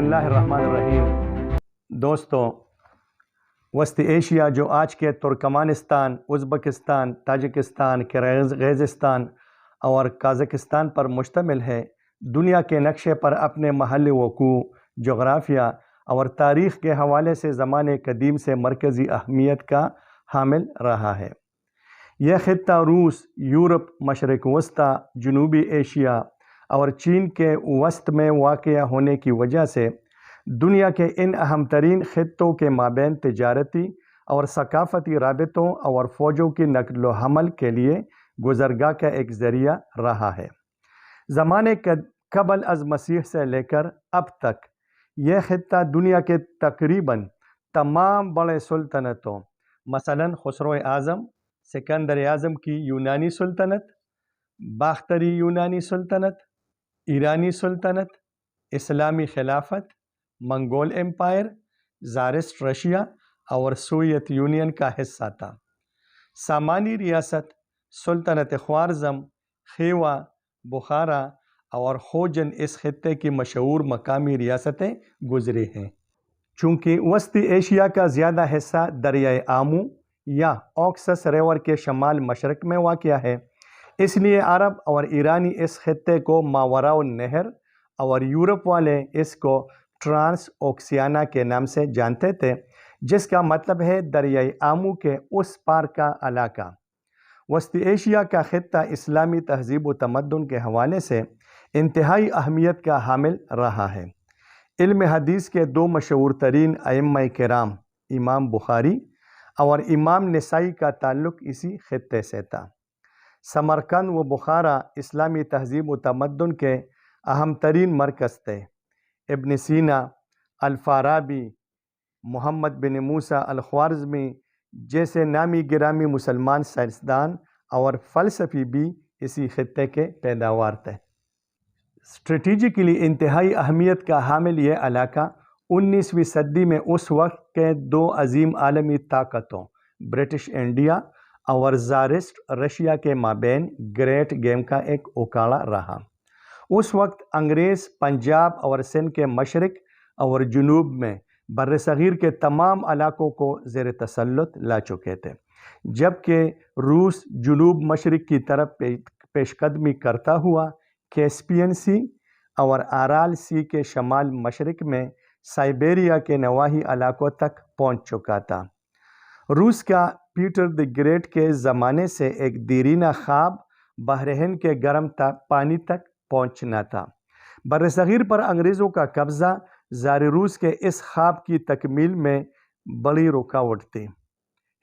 اللہ الرحمن الرحیم۔ دوستو، وسطی ایشیا جو آج کے ترکمانستان، ازبکستان، تاجکستان، قرغیزستان اور قازقستان پر مشتمل ہے، دنیا کے نقشے پر اپنے محل وقوع، جغرافیہ اور تاریخ کے حوالے سے زمانے قدیم سے مرکزی اہمیت کا حامل رہا ہے۔ یہ خطہ روس، یورپ، مشرق وسطیٰ، جنوبی ایشیا اور چین کے وسط میں واقع ہونے کی وجہ سے دنیا کے ان اہم ترین خطوں کے مابین تجارتی اور ثقافتی رابطوں اور فوجوں کی نقل و حمل کے لیے گزرگاہ کا ایک ذریعہ رہا ہے۔ زمانے قبل از مسیح سے لے کر اب تک یہ خطہ دنیا کے تقریباً تمام بڑے سلطنتوں، مثلاً خسرو اعظم، سکندر اعظم کی یونانی سلطنت، باختری یونانی سلطنت، ایرانی سلطنت، اسلامی خلافت، منگول امپائر، زارسٹ رشیا اور سوویت یونین کا حصہ تھا۔ سامانی ریاست، سلطنت خوارزم، خیوا، بخارا اور خوجن اس خطے کی مشہور مقامی ریاستیں گزری ہیں۔ چونکہ وسطی ایشیا کا زیادہ حصہ دریائے آمو یا اوکسس ریور کے شمال مشرق میں واقع ہے، اس لیے عرب اور ایرانی اس خطے کو ماوراء النہر اور یورپ والے اس کو ٹرانس اوکسیانا کے نام سے جانتے تھے، جس کا مطلب ہے دریائے آمو کے اس پار کا علاقہ۔ وسطی ایشیا کا خطہ اسلامی تہذیب و تمدن کے حوالے سے انتہائی اہمیت کا حامل رہا ہے۔ علم حدیث کے دو مشہور ترین ائمہ کرام، امام بخاری اور امام نسائی کا تعلق اسی خطے سے تھا۔ سمرقند و بخارا اسلامی تہذیب و تمدن کے اہم ترین مرکز تھے۔ ابن سینا، الفارابی، محمد بن موسیٰ الخوارزمی جیسے نامی گرامی مسلمان سائنسدان اور فلسفی بھی اسی خطے کے پیداوار تھے۔ اسٹریٹجیکلی انتہائی اہمیت کا حامل یہ علاقہ 19ویں صدی میں اس وقت کے دو عظیم عالمی طاقتوں برٹش انڈیا اور زارسٹ رشیا کے مابین گریٹ گیم کا ایک اکھاڑا رہا۔ اس وقت انگریز پنجاب اور سندھ کے مشرق اور جنوب میں برصغیر کے تمام علاقوں کو زیر تسلط لا چکے تھے، جبکہ روس جنوب مشرق کی طرف پیش قدمی کرتا ہوا کیسپین سی اور آرال سی کے شمال مشرق میں سائبیریا کے نواحی علاقوں تک پہنچ چکا تھا۔ روس کا پیٹر دی گریٹ کے زمانے سے ایک دیرینہ خواب بحر ہند کے گرم پانی تک پہنچنا تھا۔ برصغیر پر انگریزوں کا قبضہ زار روس کے اس خواب کی تکمیل میں بڑی رکاوٹ تھی۔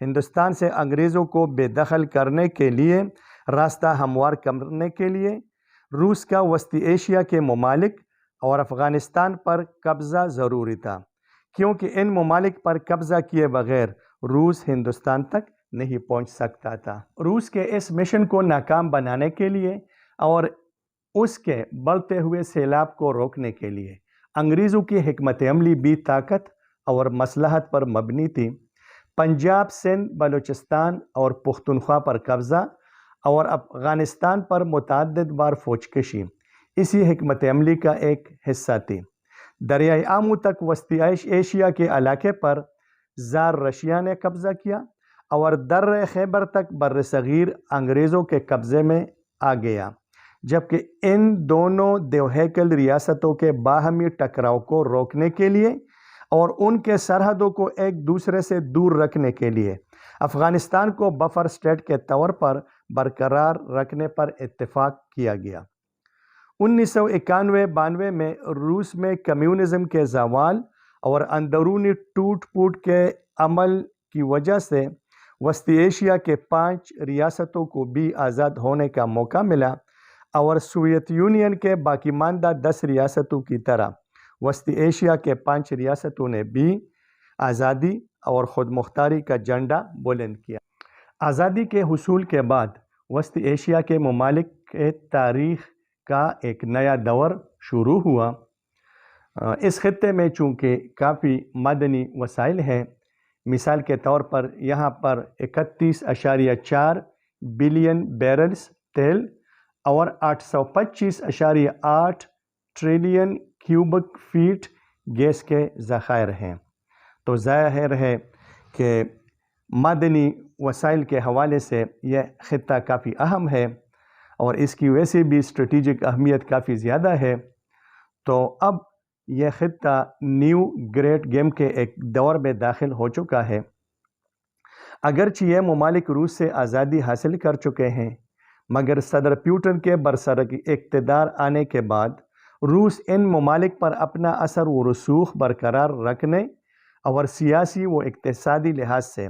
ہندوستان سے انگریزوں کو بے دخل کرنے کے لیے راستہ ہموار کرنے کے لیے روس کا وسطی ایشیا کے ممالک اور افغانستان پر قبضہ ضروری تھا، کیونکہ ان ممالک پر قبضہ کیے بغیر روس ہندوستان تک نہیں پہنچ سکتا تھا۔ روس کے اس مشن کو ناکام بنانے کے لیے اور اس کے بڑھتے ہوئے سیلاب کو روکنے کے لیے انگریزوں کی حکمت عملی بھی طاقت اور مصلحت پر مبنی تھی۔ پنجاب، سندھ، بلوچستان اور پختونخوا پر قبضہ اور افغانستان پر متعدد بار فوج کشی اسی حکمت عملی کا ایک حصہ تھی۔ دریائے آمو تک وسطی ایشیا کے علاقے پر زار رشیا نے قبضہ کیا اور در خیبر تک برصغیر انگریزوں کے قبضے میں آ گیا، جبکہ ان دونوں دیوہیکل ریاستوں کے باہمی ٹکراؤ کو روکنے کے لیے اور ان کے سرحدوں کو ایک دوسرے سے دور رکھنے کے لیے افغانستان کو بفر اسٹیٹ کے طور پر برقرار رکھنے پر اتفاق کیا گیا۔ 1991-92 میں روس میں کمیونزم کے زوال اور اندرونی ٹوٹ پھوٹ کے عمل کی وجہ سے وسطی ایشیا کے 5 ریاستوں کو بھی آزاد ہونے کا موقع ملا اور سوویت یونین کے باقی ماندہ 10 ریاستوں کی طرح وسطی ایشیا کے 5 ریاستوں نے بھی آزادی اور خود مختاری کا جھنڈا بلند کیا۔ آزادی کے حصول کے بعد وسطی ایشیا کے ممالک کے تاریخ کا ایک نیا دور شروع ہوا۔ اس خطے میں چونکہ کافی معدنی وسائل ہیں، مثال کے طور پر یہاں پر 31.4 بلین بیرلز تیل اور 825.8 ٹریلین کیوبک فیٹ گیس کے ذخائر ہیں۔ تو ظاہر ہے کہ معدنی وسائل کے حوالے سے یہ خطہ کافی اہم ہے اور اس کی ویسے بھی اسٹریٹجک اہمیت کافی زیادہ ہے۔ تو اب یہ خطہ نیو گریٹ گیم کے ایک دور میں داخل ہو چکا ہے۔ اگرچہ یہ ممالک روس سے آزادی حاصل کر چکے ہیں، مگر صدر پوٹن کے برسر اقتدار آنے کے بعد روس ان ممالک پر اپنا اثر و رسوخ برقرار رکھنے اور سیاسی و اقتصادی لحاظ سے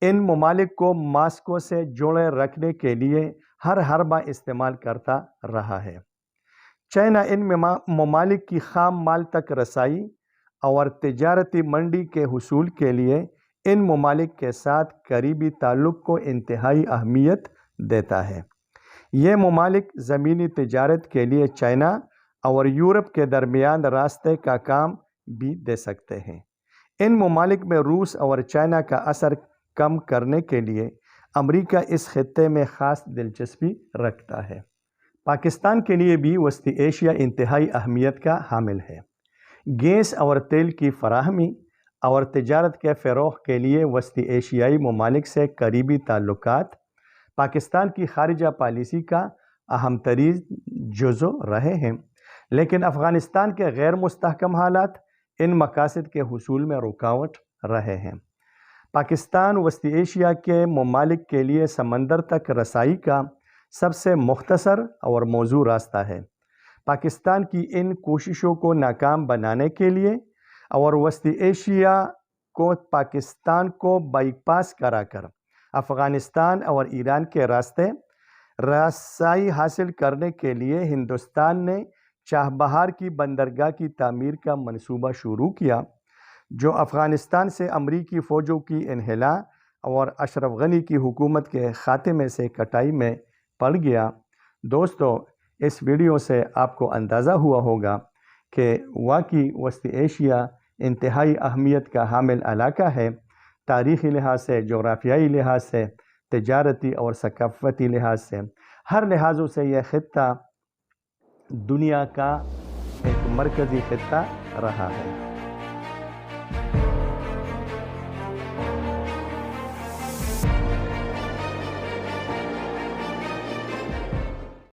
ان ممالک کو ماسکو سے جوڑے رکھنے کے لیے ہر حربہ استعمال کرتا رہا ہے۔ چائنا ان ممالک کی خام مال تک رسائی اور تجارتی منڈی کے حصول کے لیے ان ممالک کے ساتھ قریبی تعلق کو انتہائی اہمیت دیتا ہے۔ یہ ممالک زمینی تجارت کے لیے چائنا اور یورپ کے درمیان راستے کا کام بھی دے سکتے ہیں۔ ان ممالک میں روس اور چائنا کا اثر کم کرنے کے لیے امریکہ اس خطے میں خاص دلچسپی رکھتا ہے۔ پاکستان کے لیے بھی وسطی ایشیا انتہائی اہمیت کا حامل ہے۔ گیس اور تیل کی فراہمی اور تجارت کے فروغ کے لیے وسطی ایشیائی ممالک سے قریبی تعلقات پاکستان کی خارجہ پالیسی کا اہم ترین جزو رہے ہیں، لیکن افغانستان کے غیر مستحکم حالات ان مقاصد کے حصول میں رکاوٹ رہے ہیں۔ پاکستان وسطی ایشیا کے ممالک کے لیے سمندر تک رسائی کا سب سے مختصر اور موزوں راستہ ہے۔ پاکستان کی ان کوششوں کو ناکام بنانے کے لیے اور وسطی ایشیا کو پاکستان کو بائی پاس کرا کر افغانستان اور ایران کے راستے رسائی حاصل کرنے کے لیے ہندوستان نے چابہار کی بندرگاہ کی تعمیر کا منصوبہ شروع کیا، جو افغانستان سے امریکی فوجوں کی انخلا اور اشرف غنی کی حکومت کے خاتمے سے کٹائی میں پڑ گیا۔ دوستو، اس ویڈیو سے آپ کو اندازہ ہوا ہوگا کہ واقعی وسطی ایشیا انتہائی اہمیت کا حامل علاقہ ہے۔ تاریخی لحاظ سے، جغرافیائی لحاظ سے، تجارتی اور ثقافتی لحاظ سے، ہر لحاظوں سے یہ خطہ دنیا کا ایک مرکزی خطہ رہا ہے۔